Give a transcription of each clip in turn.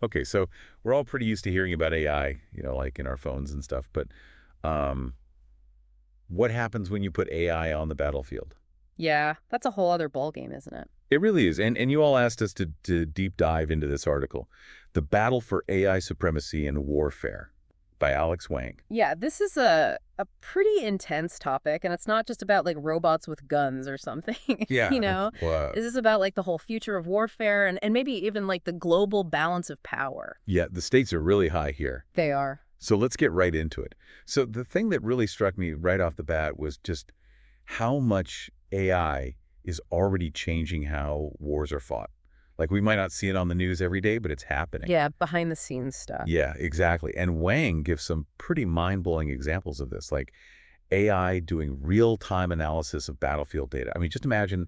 Okay, so we're all pretty used to hearing about AI, like in our phones and stuff, but um, what happens when you put AI on the battlefield? Yeah, that's a whole other ballgame, isn't it? It really is. And you all asked us to deep dive into this article, The Battle for AI Supremacy and Warfare by Alex Wang. Yeah, this is a pretty intense topic, and it's not just about like robots with guns or something, Yeah. Well, This is about like the whole future of warfare and maybe even like the global balance of power. yeah, the stakes are really high here. They are. So let's get right into it. So the thing that really struck me right off the bat was just how much AI is already changing how wars are fought. Like we might not see it on the news every day, but it's happening. Yeah, behind the scenes stuff. Yeah, exactly. And Wang gives some pretty mind-blowing examples of this, like AI doing real-time analysis of battlefield data. I mean, just imagine,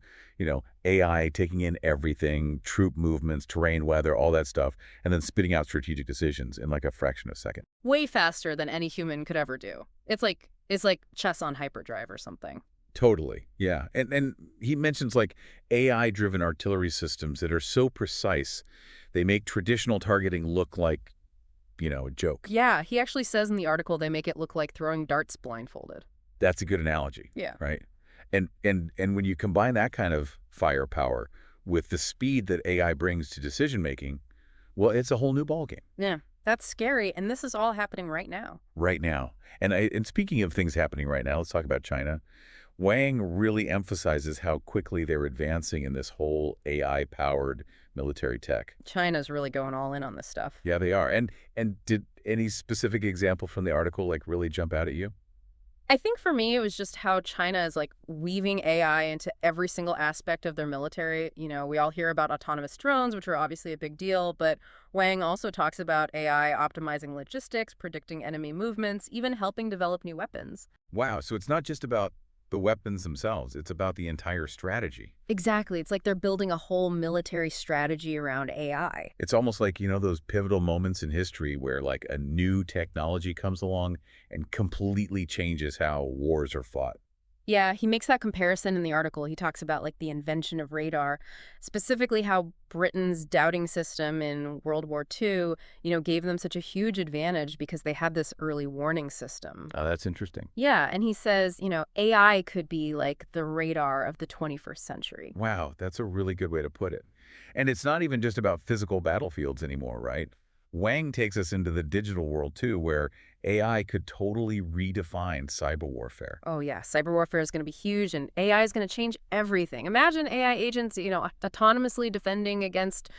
AI taking in everything, troop movements, terrain, weather, all that stuff, and then spitting out strategic decisions in like a fraction of a second. Way faster than any human could ever do. It's like chess on hyperdrive or something. Totally. Yeah. And he mentions like AI-driven artillery systems that are so precise, they make traditional targeting look like, a joke. Yeah, he actually says in the article they make it look like throwing darts blindfolded. That's a good analogy, Yeah. right? And when you combine that kind of firepower with the speed that AI brings to decision making, well, it's a whole new ballgame Yeah, that's scary, and this is all happening right now. right now. And speaking of things happening right now, let's talk about China. Wang really emphasizes how quickly they're advancing in this whole AI-powered military tech. China's really going all in on this stuff. Yeah, they are. And did any specific example from the article like really jump out at you? I think for me, it was just how China is like weaving AI into every single aspect of their military. We all hear about autonomous drones, which are obviously a big deal, but Wang also talks about AI optimizing logistics, predicting enemy movements, even helping develop new weapons. Wow, so it's not just about the weapons themselves, it's about the entire strategy. Exactly. It's like they're building a whole military strategy around AI. It's almost like, those pivotal moments in history where like a new technology comes along and completely changes how wars are fought. Yeah, he makes that comparison in the article. He talks about like the invention of radar, specifically how Britain's doubting system in World War II, gave them such a huge advantage because they had this early warning system. Oh, that's interesting. Yeah, and he says, AI could be like the radar of the 21st century. Wow, that's a really good way to put it. And it's not even just about physical battlefields anymore, right? Wang takes us into the digital world too, where AI could totally redefine cyber warfare. Oh yeah, cyber warfare is going to be huge and AI is going to change everything. Imagine AI agents, autonomously defending against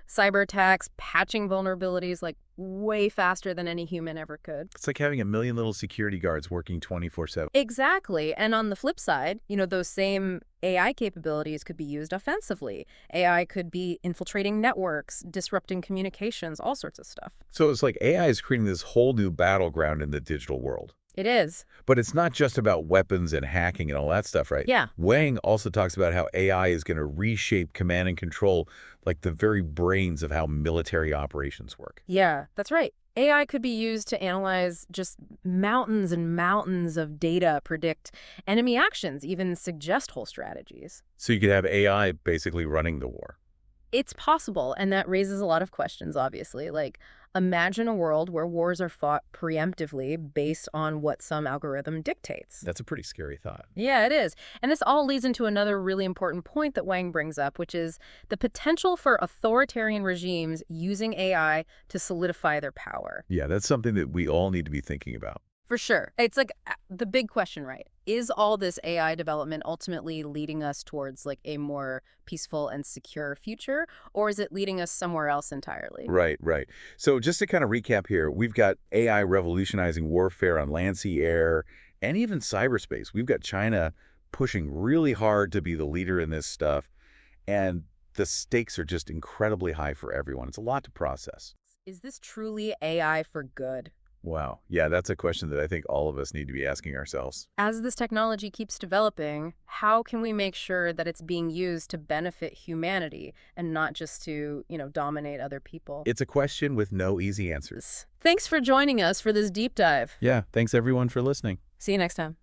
cyber attacks, patching vulnerabilities like way faster than any human ever could. It's like having a million little security guards working 24/7. Exactly. And on the flip side, those same AI capabilities could be used offensively. AI could be infiltrating networks, disrupting communications, all sorts of stuff. So it's like AI is creating this whole new battleground in the digital world. It is. But it's not just about weapons and hacking and all that stuff, right? Yeah. Wang also talks about how AI is going to reshape command and control, like the very brains of how military operations work. Yeah, that's right. AI could be used to analyze just mountains and mountains of data, predict enemy actions, even suggest whole strategies. So you could have AI basically running the war. It's possible, and that raises a lot of questions, obviously. Like, imagine a world where wars are fought preemptively based on what some algorithm dictates. That's a pretty scary thought. Yeah, it is. And this all leads into another really important point that Wang brings up, which is the potential for authoritarian regimes using AI to solidify their power. Yeah, that's something that we all need to be thinking about. For sure. It's like the big question, right? Is all this AI development ultimately leading us towards like a more peaceful and secure future, or is it leading us somewhere else entirely? Right, right. So just to kind of recap here, we've got AI revolutionizing warfare on land, sea, air, and even cyberspace. We've got China pushing really hard to be the leader in this stuff, and the stakes are just incredibly high for everyone. It's a lot to process. Is this truly AI for good? Wow. Yeah, that's a question that I think all of us need to be asking ourselves. As this technology keeps developing, how can we make sure that it's being used to benefit humanity and not just to, dominate other people? It's a question with no easy answers. Thanks for joining us for this deep dive. Yeah, thanks everyone for listening. See you next time.